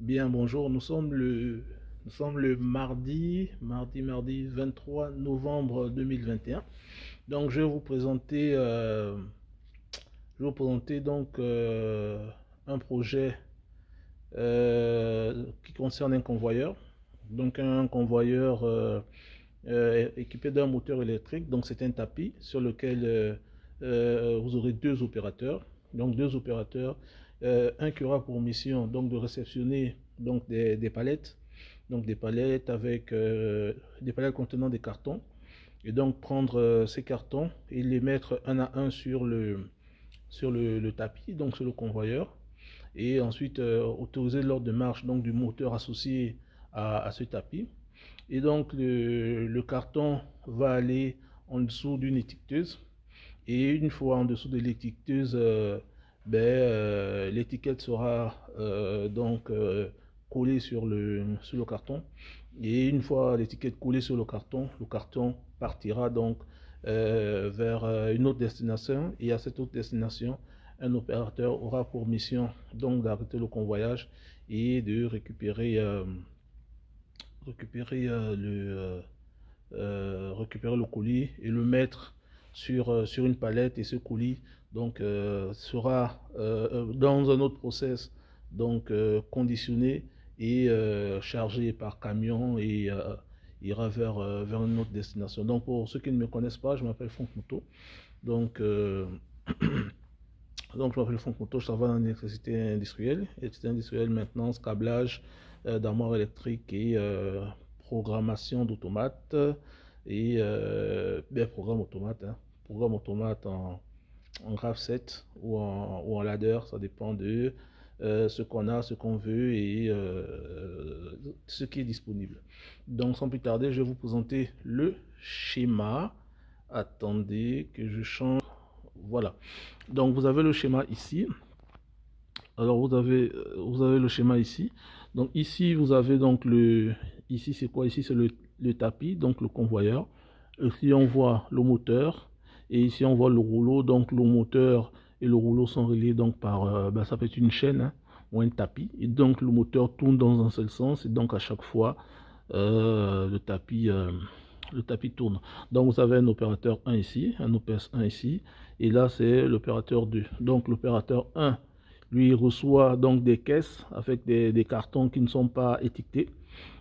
Bien, bonjour. Nous sommes le mardi 23 novembre 2021. Donc, je vais vous présenter donc un projet qui concerne un convoyeur. Donc, un convoyeur équipé d'un moteur électrique. Donc, c'est un tapis sur lequel vous aurez deux opérateurs. Donc, deux opérateurs. Un qui aura pour mission donc de réceptionner donc des palettes, donc des palettes contenant des cartons, et donc prendre ces cartons et les mettre un à un sur le tapis, donc sur le convoyeur, et ensuite autoriser l'ordre de marche donc du moteur associé à ce tapis. Et donc le carton va aller en dessous d'une étiqueteuse, et une fois en dessous de l'étiqueteuse, l'étiquette sera collée sur le carton. Et une fois l'étiquette collée sur le carton partira donc vers une autre destination. Et à cette autre destination, un opérateur aura pour mission donc d'arrêter le convoyage et de récupérer le colis et le mettre sur une palette. Et ce colis donc sera dans un autre process donc conditionné et chargé par camion et ira vers une autre destination. Donc pour ceux qui ne me connaissent pas, je m'appelle Franck Moutot. Donc je m'appelle Franck Moutot, je travaille dans l'électricité industrielle, maintenance, câblage, d'armoire électrique et programmation d'automates et programme automate en RAV7 ou en ladder, ça dépend de ce qu'on a, ce qu'on veut et ce qui est disponible. Donc sans plus tarder, je vais vous présenter le schéma. Attendez que je change. Voilà. Donc vous avez le schéma ici. Alors vous avez le schéma ici. Donc ici vous avez donc ici c'est quoi? Ici c'est le tapis, donc le convoyeur. Ici on voit le moteur et ici on voit le rouleau. Donc le moteur et le rouleau sont reliés donc par ça peut être une chaîne, hein, ou un tapis. Et donc le moteur tourne dans un seul sens et donc à chaque fois le tapis tourne. Donc vous avez un opérateur 1 ici, un OPS 1 ici, et là c'est l'opérateur 2. Donc l'opérateur 1, lui, il reçoit donc des caisses avec des cartons qui ne sont pas étiquetés.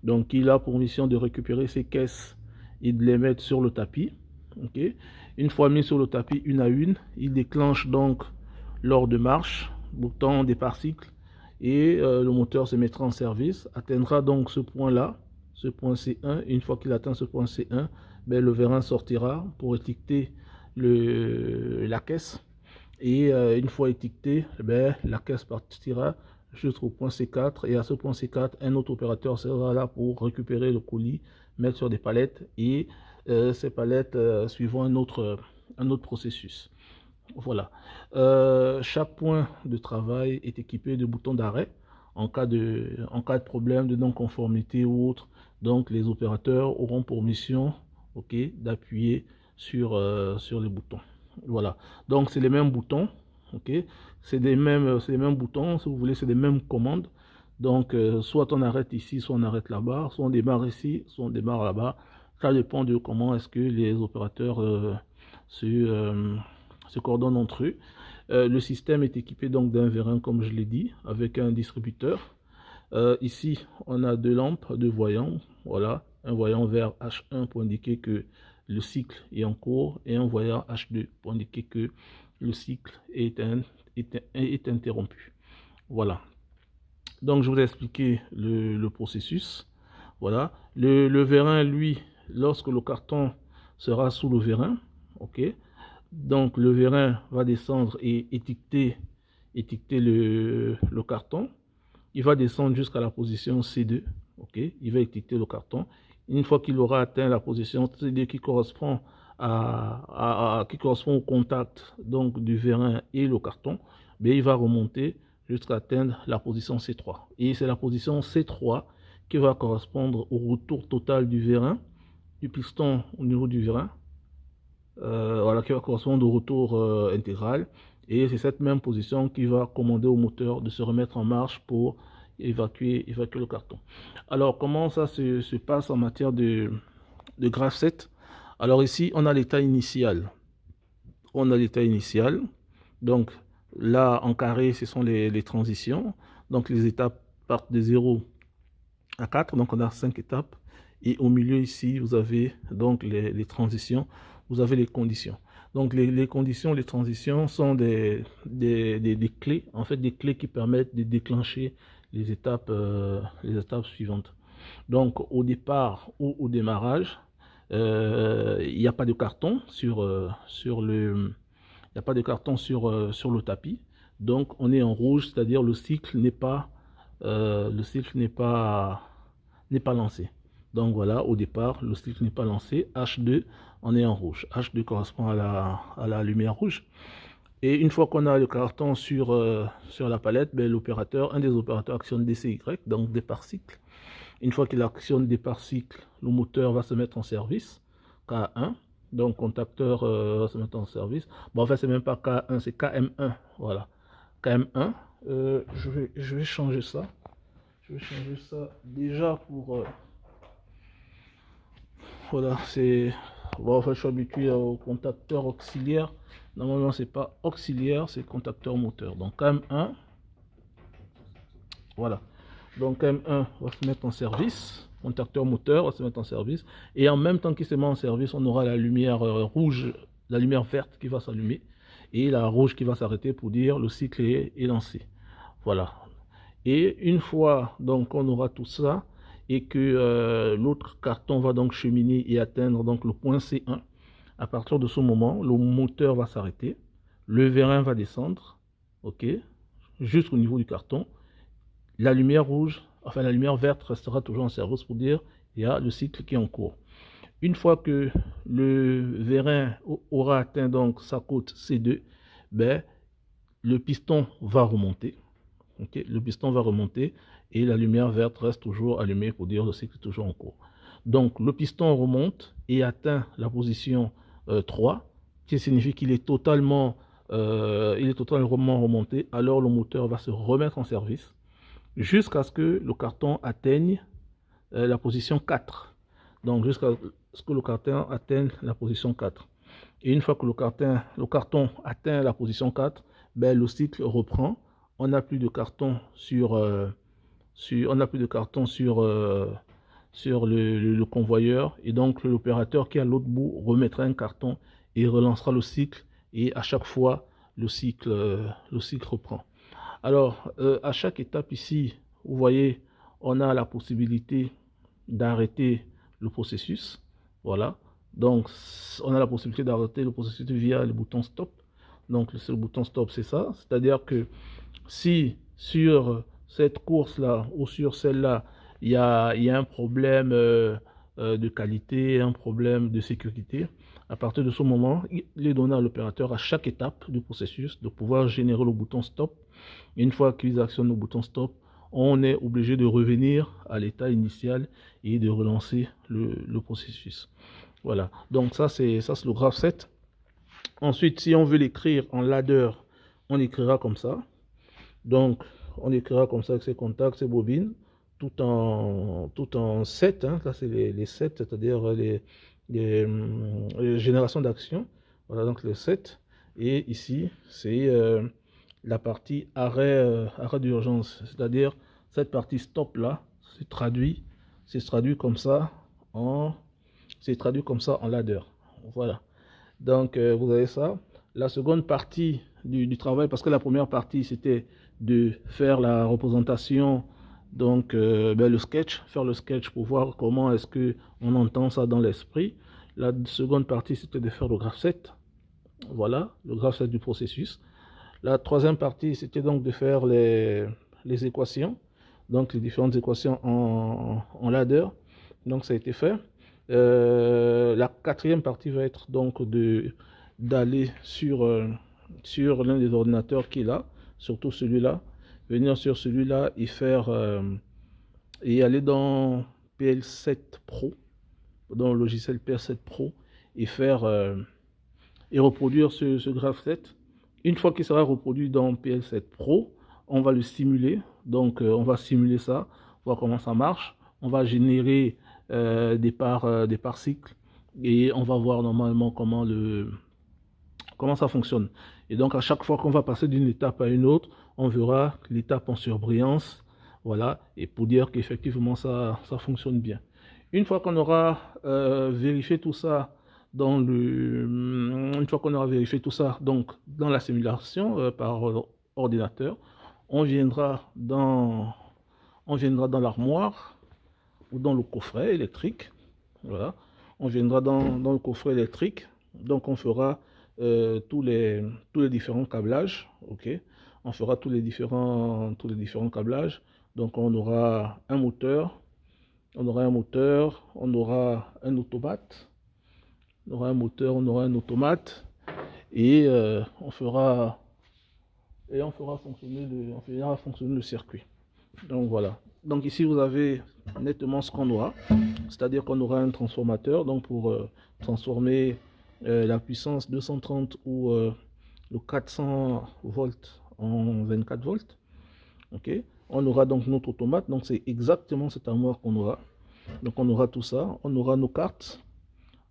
Donc il a pour mission de récupérer ces caisses et de les mettre sur le tapis. Okay. Une fois mis sur le tapis une à une, il déclenche donc l'ordre de marche, bouton départ cycle, et le moteur se mettra en service, atteindra donc ce point-là, ce point C1. Une fois qu'il atteint ce point C1, le vérin sortira pour étiqueter la caisse. Et une fois étiqueté, la caisse partira jusqu'au point C4. Et à ce point C4, un autre opérateur sera là pour récupérer le colis, mettre sur des palettes, et ces palettes suivront un autre processus. Voilà. Chaque point de travail est équipé de boutons d'arrêt en cas de problème de non-conformité ou autre. Donc les opérateurs auront pour mission, d'appuyer sur les boutons. Voilà. Donc c'est les mêmes boutons. C'est les mêmes boutons, si vous voulez, c'est les mêmes commandes. Donc soit on arrête ici, soit on arrête là-bas, soit on démarre ici, soit on démarre là-bas. Ça dépend de comment est-ce que les opérateurs se coordonnent entre eux. Le système est équipé donc d'un vérin, comme je l'ai dit, avec un distributeur. Ici, on a deux lampes, deux voyants. Voilà, un voyant vert H1 pour indiquer que le cycle est en cours, et un voyant H2 pour indiquer que le cycle est interrompu. Voilà. Donc, je vous ai expliqué le processus. Voilà. Le vérin, lui, lorsque le carton sera sous le vérin, donc le vérin va descendre et étiqueter le carton. Il va descendre jusqu'à la position C2. Il va étiqueter le carton. Une fois qu'il aura atteint la position C2 qui correspond au contact donc du vérin et le carton, il va remonter jusqu'à atteindre la position C3. Et c'est la position C3 qui va correspondre au retour total du vérin, du piston au niveau du vérin, qui va correspondre au retour intégral. Et c'est cette même position qui va commander au moteur de se remettre en marche pour évacuer le carton. Alors, comment ça se passe en matière de graph set? Alors ici, on a l'état initial. On a l'état initial. Donc, là, en carré, ce sont les transitions. Donc, les étapes partent de 0 à 4. Donc, on a 5 étapes. Et au milieu, ici, vous avez donc les transitions. Vous avez les conditions. Donc, les conditions, les transitions sont des clés, en fait, des clés qui permettent de déclencher les étapes suivantes. Donc, au départ ou au démarrage, il n'y a pas de carton sur le tapis. Donc, on est en rouge, c'est-à-dire le cycle n'est pas lancé. Donc voilà, au départ, le cycle n'est pas lancé. H2, on est en rouge. H2 correspond à la lumière rouge. Et une fois qu'on a le carton sur la palette, ben, un des opérateurs actionne DCY, donc départ cycle. Une fois qu'il actionne départ cycle, le moteur va se mettre en service, K1. Donc contacteur va se mettre en service. Bon, en fait, c'est même pas K1, c'est KM1. Voilà. KM1. Je vais changer ça. Je vais changer ça déjà pour... voilà, c'est... Bon, en fait, je suis habitué au contacteur auxiliaire. Normalement, c'est pas auxiliaire, c'est contacteur moteur. Donc KM1. Voilà. Donc KM1 va se mettre en service. Contacteur moteur va se mettre en service. Et en même temps qu'il se met en service, on aura la lumière rouge, la lumière verte qui va s'allumer. Et la rouge qui va s'arrêter pour dire le cycle est lancé. Voilà. Et une fois donc on aura tout ça et que l'autre carton va donc cheminer et atteindre donc le point C1, à partir de ce moment, le moteur va s'arrêter, le vérin va descendre, ok, jusqu'au niveau du carton. La lumière rouge, enfin la lumière verte restera toujours en service pour dire il y a le cycle qui est en cours. Une fois que le vérin aura atteint donc sa côte C2, ben, le piston va remonter. Okay, le piston va remonter et la lumière verte reste toujours allumée pour dire le cycle est toujours en cours. Donc le piston remonte et atteint la position 3, qui signifie qu'il est totalement remonté. Alors le moteur va se remettre en service jusqu'à ce que le carton atteigne la position 4. Donc jusqu'à ce que le carton atteigne la position 4. Et une fois que le carton atteint la position 4, ben, le cycle reprend. On n'a plus de carton sur le convoyeur, et donc l'opérateur qui est à l'autre bout remettra un carton et relancera le cycle, et à chaque fois le cycle reprend. Alors à chaque étape ici, vous voyez, on a la possibilité d'arrêter le processus. Voilà, donc on a la possibilité d'arrêter le processus via le bouton stop. Donc le seul bouton stop, c'est ça, c'est-à-dire que si sur cette course-là ou sur celle-là, il y a un problème de qualité, un problème de sécurité, à partir de ce moment, il est donné à l'opérateur à chaque étape du processus de pouvoir générer le bouton stop. Et une fois qu'ils actionnent le bouton stop, on est obligé de revenir à l'état initial et de relancer le processus. Voilà, donc ça c'est le graph set. Ensuite, si on veut l'écrire en ladder, on écrira comme ça. Donc, on écrira comme ça avec ses contacts, ses bobines, tout en 7. Hein. Là, c'est les 7, c'est-à-dire les générations d'action. Voilà, donc les 7. Et ici, c'est la partie arrêt d'urgence. C'est-à-dire, cette partie stop-là, c'est traduit comme ça en ladder. Voilà. Donc, vous avez ça. La seconde partie du travail, parce que la première partie, c'était de faire la représentation, donc le sketch, faire le sketch pour voir comment est-ce qu'on entend ça dans l'esprit. La seconde partie, c'était de faire le graph set. Voilà, le graph set du processus. La troisième partie, c'était donc de faire les équations, donc les différentes équations en ladder. Donc, ça a été fait. La quatrième partie va être donc d'aller sur l'un des ordinateurs qui est là, surtout celui-là, venir sur celui-là et faire et aller dans PL7 Pro, dans le logiciel PL7 Pro, et faire et reproduire ce graph set. Une fois qu'il sera reproduit dans PL7 Pro, on va le simuler Donc, on va simuler ça, voir comment ça marche. On va générer des parts cycles et on va voir normalement comment ça fonctionne. Et donc, à chaque fois qu'on va passer d'une étape à une autre, on verra l'étape en surbrillance. Voilà, et pour dire qu'effectivement, ça fonctionne bien. Une fois qu'on aura vérifié tout ça une fois qu'on aura vérifié tout ça donc dans la simulation par ordinateur, on viendra dans l'armoire ou dans le coffret électrique. Voilà, on viendra dans le coffret électrique. Donc on fera tous les différents câblages. Ok, on fera tous les différents câblages. Donc on aura un moteur, on aura un automate, on aura un automate et on fera fonctionner le circuit. Donc voilà. Donc ici vous avez nettement ce qu'on aura, c'est-à-dire qu'on aura un transformateur donc pour transformer la puissance 230 ou le 400 volts en 24 volts. Ok. On aura donc notre automate, donc c'est exactement cette armoire qu'on aura. Donc on aura tout ça, on aura nos cartes,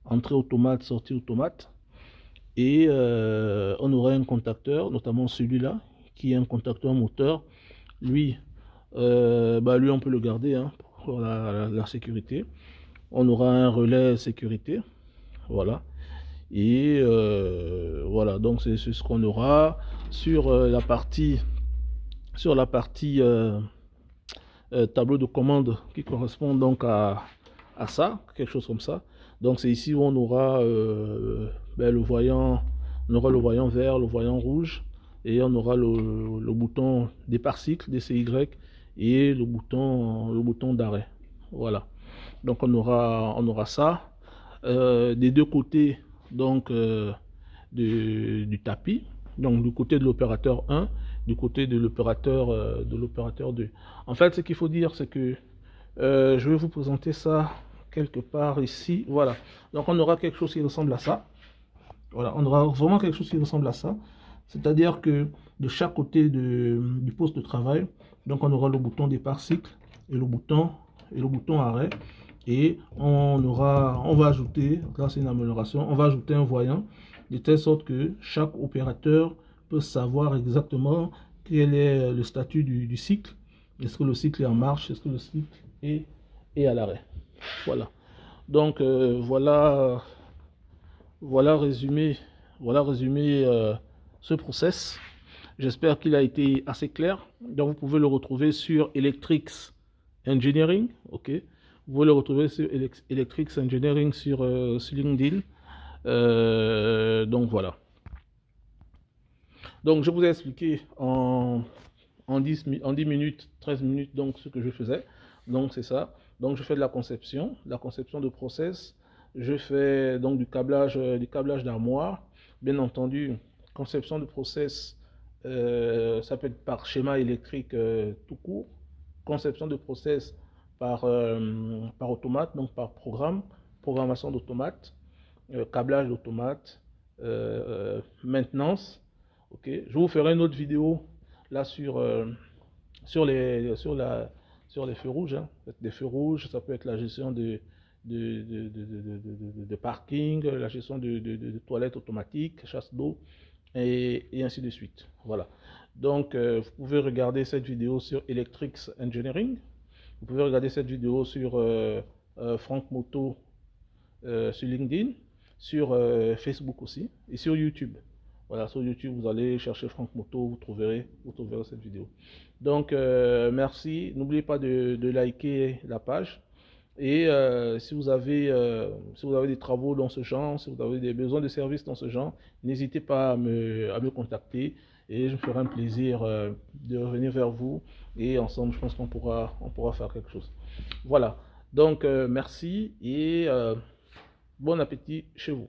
entrée automate, sortie automate, et on aura un contacteur, notamment celui-là, qui est un contacteur moteur. Lui, lui on peut le garder hein, pour la sécurité. On aura un relais sécurité, voilà. Et voilà, donc c'est ce qu'on aura sur la partie tableau de commande qui correspond donc à ça, quelque chose comme ça. Donc c'est ici où on aura le voyant vert, le voyant rouge, et on aura le bouton départ cycle DCY et le bouton d'arrêt. Voilà. Donc on aura ça des deux côtés donc du tapis. Donc du côté de l'opérateur 1, du côté de l'opérateur 2. En fait, ce qu'il faut dire, c'est que je vais vous présenter ça quelque part ici. Voilà. Donc on aura quelque chose qui ressemble à ça. Voilà, on aura vraiment quelque chose qui ressemble à ça. C'est-à-dire que de chaque côté du poste de travail, donc on aura le bouton départ cycle et le bouton arrêt. Et on va ajouter, là c'est une amélioration, on va ajouter un voyant de telle sorte que chaque opérateur peut savoir exactement quel est le statut du cycle. Est-ce que le cycle est en marche? Est-ce que le cycle est à l'arrêt? Voilà. Donc voilà résumé ce process. J'espère qu'il a été assez clair. Donc vous pouvez le retrouver sur Electrics Engineering. Ok. Vous pouvez le retrouver sur Electrics Engineering sur LinkedIn. Donc voilà. Donc je vous ai expliqué en 10 minutes, 13 minutes, donc ce que je faisais. Donc c'est ça. Donc je fais de la conception de process. Je fais donc du câblage d'armoire. Bien entendu, conception de process, ça peut être par schéma électrique tout court. Conception de process par automate, donc par programmation d'automate, câblage d'automate, maintenance. Ok, je vous ferai une autre vidéo là sur les feux rouges. Hein. Des feux rouges, ça peut être la gestion de parking, la gestion de toilettes automatiques, chasse d'eau et ainsi de suite. Voilà. Donc vous pouvez regarder cette vidéo sur Electrics Engineering. Vous pouvez regarder cette vidéo sur Franck Moto sur LinkedIn, sur Facebook aussi et sur YouTube. Voilà, sur YouTube, vous allez chercher Franck Moto, vous trouverez cette vidéo. Donc, merci. N'oubliez pas de liker la page. Et si vous avez des travaux dans ce genre, si vous avez des besoins de services dans ce genre, n'hésitez pas à me contacter et je me ferai un plaisir de revenir vers vous. Et ensemble, je pense qu'on pourra faire quelque chose. Voilà. Donc, merci et bon appétit chez vous.